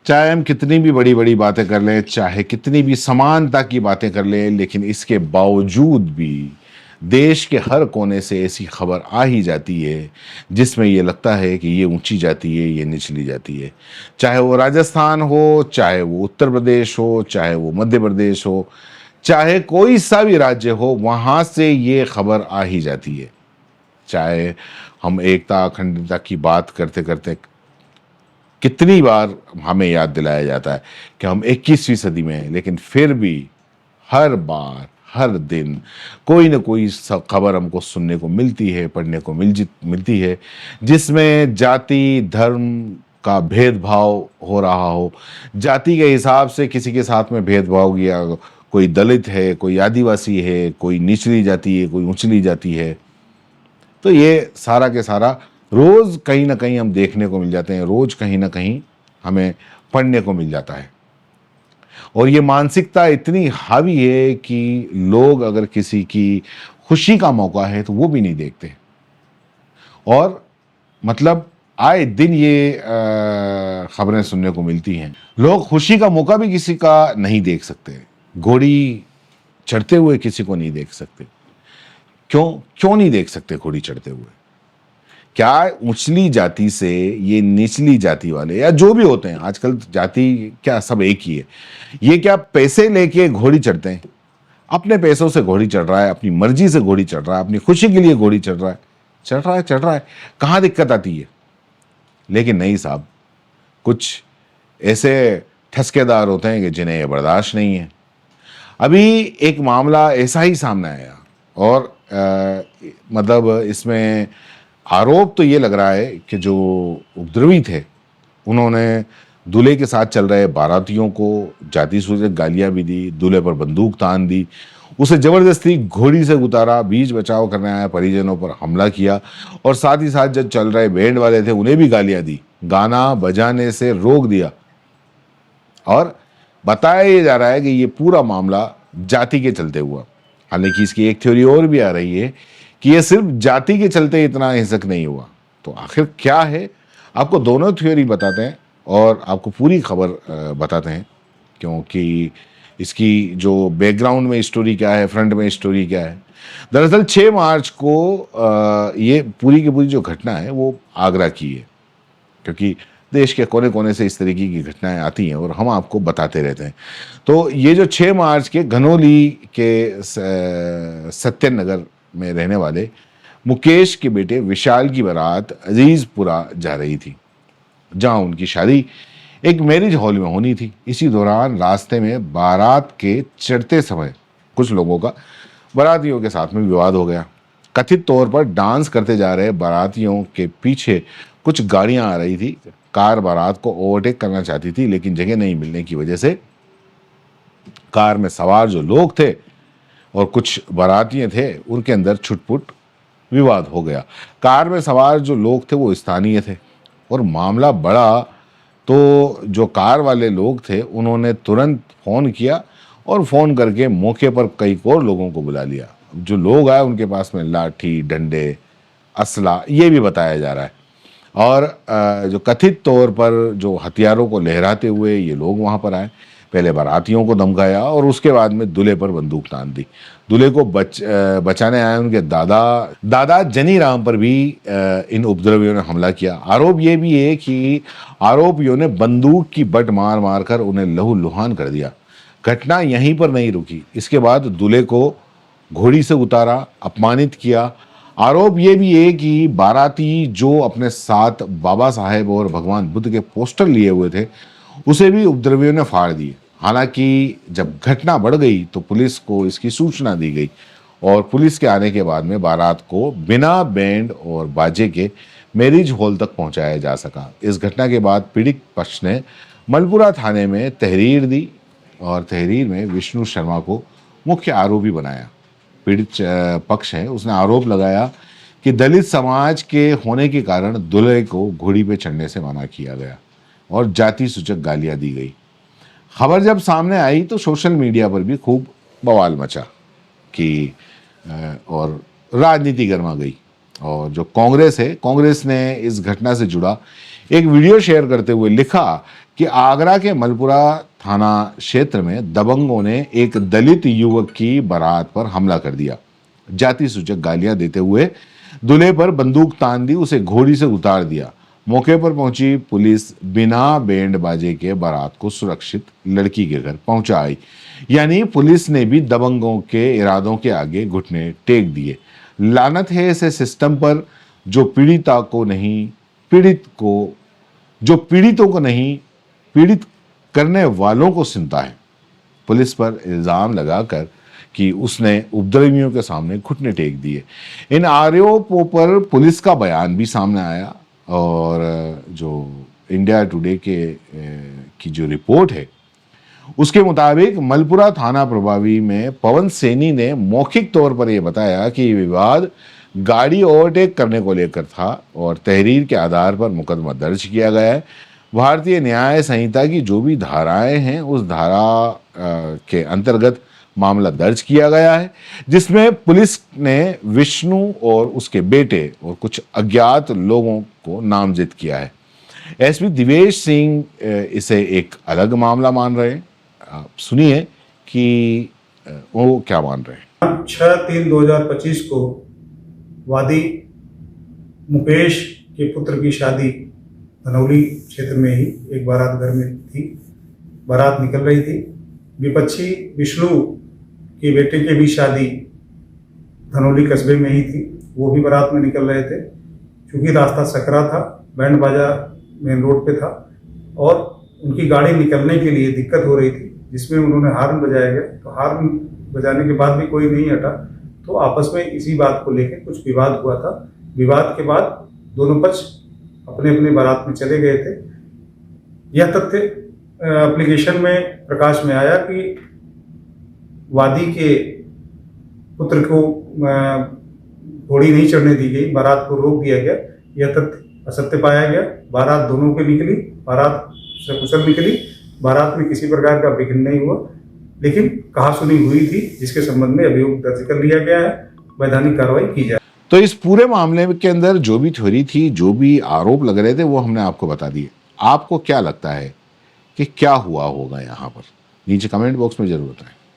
चाहे हम कितनी भी बड़ी बड़ी बातें कर लें, चाहे कितनी भी समानता की बातें कर लें, लेकिन इसके बावजूद भी देश के हर कोने से ऐसी खबर आ ही जाती है जिसमें ये लगता है कि ये ऊंची जाती है, ये निचली जाती है। चाहे वो राजस्थान हो, चाहे वो उत्तर प्रदेश हो, चाहे वो मध्य प्रदेश हो, चाहे कोई सा भी राज्य हो, वहाँ से ये खबर आ ही जाती है। चाहे हम एकता अखंडता की बात करते करते कितनी बार हमें याद दिलाया जाता है कि हम 21वीं सदी में हैं, लेकिन फिर भी हर बार हर दिन कोई ना कोई खबर हमको सुनने को मिलती है, पढ़ने को मिलती है, जिसमें जाति धर्म का भेदभाव हो रहा हो, जाति के हिसाब से किसी के साथ में भेदभाव किया, कोई दलित है, कोई आदिवासी है, कोई निचली जाति है, कोई ऊंचली जाति है। तो ये सारा के सारा रोज कहीं ना कहीं हम देखने को मिल जाते हैं, रोज कहीं ना कहीं हमें पढ़ने को मिल जाता है। और ये मानसिकता इतनी हावी है कि लोग अगर किसी की खुशी का मौका है तो वो भी नहीं देखते। और मतलब आए दिन ये खबरें सुनने को मिलती हैं, लोग खुशी का मौका भी किसी का नहीं देख सकते, घोड़ी चढ़ते हुए किसी को नहीं देख सकते। क्यों क्यों नहीं देख सकते घोड़ी चढ़ते हुए? क्या ऊंचली जाति से ये निचली जाति वाले या जो भी होते हैं, आजकल जाति क्या सब एक ही है, ये क्या पैसे लेके घोड़ी चढ़ते हैं? अपने पैसों से घोड़ी चढ़ रहा है, अपनी मर्जी से घोड़ी चढ़ रहा है, अपनी खुशी के लिए घोड़ी चढ़ रहा है, चढ़ रहा है, कहाँ दिक्कत आती है? लेकिन नहीं साहब, कुछ ऐसे ठसकेदार होते हैं कि जिन्हें ये बर्दाश्त नहीं है। अभी एक मामला ऐसा ही सामने आया और मतलब इसमें आरोप तो ये लग रहा है कि जो उपद्रवी थे उन्होंने दूल्हे के साथ चल रहे बारातियों को जाति सूचक गालियां भी दी, दूल्हे पर बंदूक तान दी, उसे जबरदस्ती घोड़ी से उतारा, बीच बचाव करने आए परिजनों पर हमला किया और साथ ही साथ जो चल रहे बैंड वाले थे उन्हें भी गालियां दी, गाना बजाने से रोक दिया। और बताया ये जा रहा है कि ये पूरा मामला जाति के चलते हुआ। हालांकि इसकी एक थ्योरी और भी आ रही है कि ये सिर्फ जाति के चलते इतना हिंसक नहीं हुआ। तो आखिर क्या है, आपको दोनों थ्योरी बताते हैं और आपको पूरी खबर बताते हैं, क्योंकि इसकी जो बैकग्राउंड में स्टोरी क्या है, फ्रंट में स्टोरी क्या है। दरअसल 6 मार्च को ये पूरी की पूरी जो घटना है वो आगरा की है, क्योंकि देश के कोने कोने से इस तरीके की घटनाएं आती हैं और हम आपको बताते रहते हैं। तो ये जो 6 मार्च के घनौली के सत्यनगर में रहने वाले मुकेश के बेटे विशाल की बारात अजीजपुरा जा रही थी, जहां उनकी शादी एक मैरिज हॉल में होनी थी। इसी दौरान रास्ते में बारात के चढ़ते समय कुछ लोगों का बारातियों के साथ में विवाद हो गया। कथित तौर पर डांस करते जा रहे बारातियों के पीछे कुछ गाड़ियां आ रही थी। कार बारात को ओवरटेक करना चाहती थी, लेकिन जगह नहीं मिलने की वजह से कार में सवार जो लोग थे और कुछ बारातिये थे उनके अंदर छुटपुट विवाद हो गया। कार में सवार जो लोग थे वो स्थानीय थे और मामला बढ़ा तो जो कार वाले लोग थे उन्होंने तुरंत फ़ोन किया और फ़ोन करके मौके पर कई और लोगों को बुला लिया। जो लोग आए उनके पास में लाठी, डंडे, असला ये भी बताया जा रहा है। और जो कथित तौर पर जो हथियारों को लहराते हुए ये लोग वहाँ पर आए, पहले बारातियों को धमकाया और उसके बाद में दूल्हे पर बंदूक तान दी। दूल्हे को बचाने आए उनके दादा जनी राम पर भी इन उपद्रवियों ने हमला किया। आरोप ये भी है कि आरोपियों ने बंदूक की बट मार मार कर उन्हें लहूलुहान कर दिया। घटना यहीं पर नहीं रुकी, इसके बाद दूल्हे को घोड़ी से उतारा, अपमानित किया। आरोप ये भी है कि बाराती जो अपने साथ बाबा साहेब और भगवान बुद्ध के पोस्टर लिए हुए थे उसे भी उपद्रवियों ने फाड़ दिए। हालांकि जब घटना बढ़ गई तो पुलिस को इसकी सूचना दी गई और पुलिस के आने के बाद में बारात को बिना बैंड और बाजे के मैरिज हॉल तक पहुंचाया जा सका। इस घटना के बाद पीड़ित पक्ष ने मलपुरा थाने में तहरीर दी और तहरीर में विष्णु शर्मा को मुख्य आरोपी बनाया। पीड़ित पक्ष है उसने आरोप लगाया कि दलित समाज के होने के कारण दूल्हे को घोड़ी पे चढ़ने से मना किया गया और जाति सूचक गालियां दी गई। खबर जब सामने आई तो सोशल मीडिया पर भी खूब बवाल मचा कि और राजनीति गर्मा गई। और जो कांग्रेस है, कांग्रेस ने इस घटना से जुड़ा एक वीडियो शेयर करते हुए लिखा कि आगरा के मलपुरा थाना क्षेत्र में दबंगों ने एक दलित युवक की बारात पर हमला कर दिया। जाति सूचक गालियां देते हुए दूल्हे पर बंदूक तान दी, उसे घोड़ी से उतार दिया। मौके पर पहुंची पुलिस बिना बैंड बाजे के बारात को सुरक्षित लड़की के घर पहुंचाई। यानी पुलिस ने भी दबंगों के इरादों के आगे घुटने टेक दिए। लानत है ऐसे सिस्टम पर जो पीड़ितों को नहीं पीड़ित करने वालों को सुनता है। पुलिस पर इल्जाम लगाकर कि उसने उपद्रवियों के सामने घुटने टेक दिए। इन आरोपों पर पुलिस का बयान भी सामने आया और जो इंडिया टुडे की जो रिपोर्ट है उसके मुताबिक मलपुरा थाना प्रभारी में पवन सैनी ने मौखिक तौर पर यह बताया कि ये विवाद गाड़ी ओवरटेक करने को लेकर था और तहरीर के आधार पर मुकदमा दर्ज किया गया है। भारतीय न्याय संहिता की जो भी धाराएं हैं उस धारा के अंतर्गत मामला दर्ज किया गया है, जिसमें पुलिस ने विष्णु और उसके बेटे और कुछ अज्ञात लोगों को नामजद किया है। एसपी दिवेश सिंह इसे एक अलग मामला मान रहे हैं। आप सुनिए कि वो क्या मान रहे हैं। 6/3/2025 को वादी मुकेश के पुत्र की शादी धनौली क्षेत्र में ही एक बारात घर में थी। बारात निकल रही थी। विपक्षी विष्णु के बेटे की भी शादी धनौली कस्बे में ही थी। वो भी बारात में निकल रहे थे। क्योंकि रास्ता सकरा था, बैंड बाजा मेन रोड पे था और उनकी गाड़ी निकलने के लिए दिक्कत हो रही थी, जिसमें उन्होंने हार्न बजाया गया। तो हार्न बजाने के बाद भी कोई नहीं हटा, तो आपस में इसी बात को लेकर कुछ विवाद हुआ था। विवाद के बाद दोनों पक्ष अपने अपने बारात में चले गए थे। यह तथ्य एप्लीकेशन में प्रकाश में आया कि वादी के पुत्र को घोड़ी नहीं चढ़ने दी गई, बारात को रोक दिया गया। यह तथ्य असत्य पाया गया। बारात दोनों की निकली, बारात सकुशल निकली। बारात में किसी प्रकार का विघ्न नहीं हुआ, लेकिन कहासुनी हुई थी, जिसके संबंध में अभियोग दर्ज कर लिया गया है। वैधानिक कार्रवाई की जाए। तो इस पूरे मामले के अंदर जो भी थ्योरी थी, जो भी आरोप लग रहे थे, वो हमने आपको बता दिए। आपको क्या लगता है कि क्या हुआ होगा यहाँ पर? नीचे कमेंट बॉक्स में जरूर बताएं।